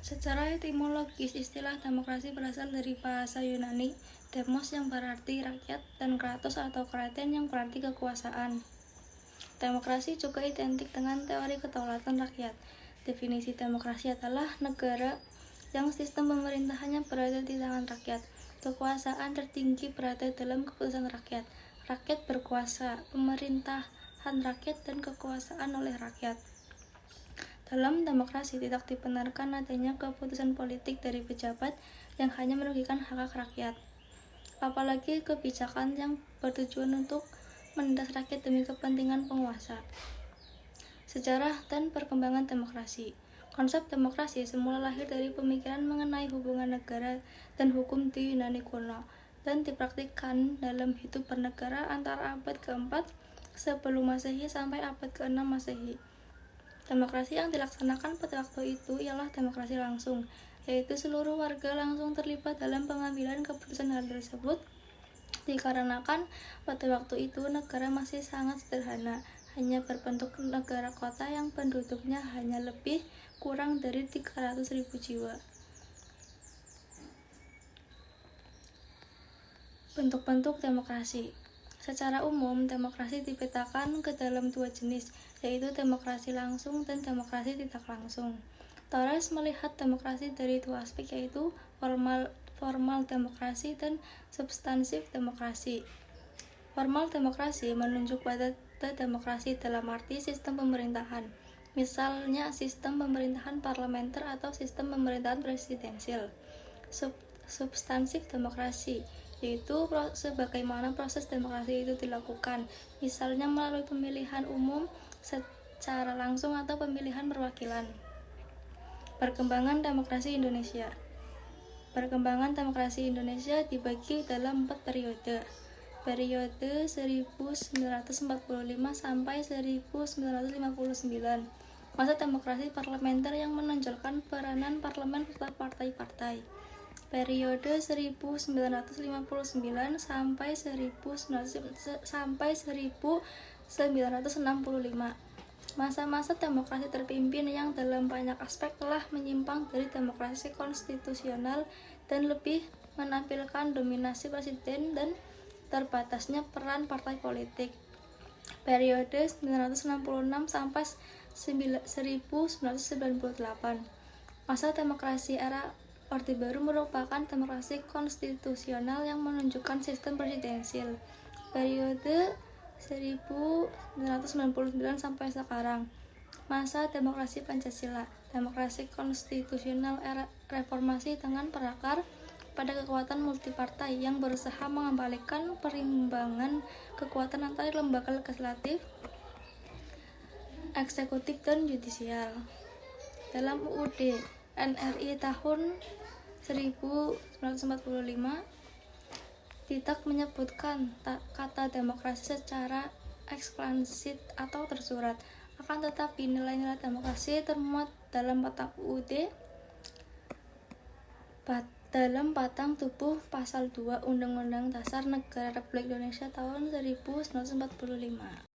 Secara etimologis, istilah demokrasi berasal dari bahasa Yunani demos yang berarti rakyat dan kratos atau kraten yang berarti kekuasaan. Demokrasi juga identik dengan teori kedaulatan rakyat. Definisi demokrasi adalah negara yang sistem pemerintahannya berada di tangan rakyat. Kekuasaan tertinggi berada dalam keputusan rakyat. Rakyat berkuasa, pemerintahan rakyat dan kekuasaan oleh rakyat. Dalam demokrasi tidak dibenarkan adanya keputusan politik dari pejabat yang hanya merugikan hak rakyat, apalagi kebijakan yang bertujuan untuk menindas rakyat demi kepentingan penguasa. Sejarah dan perkembangan demokrasi. Konsep demokrasi semula lahir dari pemikiran mengenai hubungan negara dan hukum di Yunani kuno dan dipraktikkan dalam hidup bernegara antara abad ke-4 sebelum Masehi sampai abad ke-6 Masehi. Demokrasi yang dilaksanakan pada waktu itu ialah demokrasi langsung, yaitu seluruh warga langsung terlibat dalam pengambilan keputusan hal tersebut. Dikarenakan pada waktu itu negara masih sangat sederhana, hanya berbentuk negara kota yang penduduknya hanya lebih kurang dari 300.000 jiwa. Bentuk-bentuk demokrasi. Secara umum, demokrasi dipetakan ke dalam dua jenis, yaitu demokrasi langsung dan demokrasi tidak langsung. Torres melihat demokrasi dari dua aspek, yaitu formal demokrasi dan substansif demokrasi. Formal demokrasi menunjuk pada demokrasi dalam arti sistem pemerintahan, misalnya sistem pemerintahan parlementer atau sistem pemerintahan presidensial. Substansif demokrasi yaitu sebagaimana proses demokrasi itu dilakukan, misalnya melalui pemilihan umum secara langsung atau pemilihan perwakilan. Perkembangan demokrasi Indonesia. Perkembangan demokrasi Indonesia dibagi dalam 4 periode. Periode 1945 sampai 1959. Masa demokrasi parlementer yang menonjolkan peranan parlemen serta partai-partai. Periode 1959 sampai 1965. Masa-masa demokrasi terpimpin yang dalam banyak aspek telah menyimpang dari demokrasi konstitusional dan lebih menampilkan dominasi presiden dan terbatasnya peran partai politik. Periode 1966 sampai 1998. Masa demokrasi era Orde Baru merupakan demokrasi konstitusional yang menunjukkan sistem presidensial. Periode 1999 sampai sekarang. Masa demokrasi Pancasila. Demokrasi konstitusional era reformasi dengan berakar pada kekuatan multipartai yang berusaha mengembalikan perimbangan kekuatan antara lembaga legislatif, eksekutif, dan yudisial. Dalam UUD NRI tahun 1945 tidak menyebutkan kata demokrasi secara eksplisit atau tersurat. Akan tetapi nilai-nilai demokrasi termuat dalam batang UUD dalam batang tubuh pasal 2 Undang-Undang Dasar Negara Republik Indonesia tahun 1945.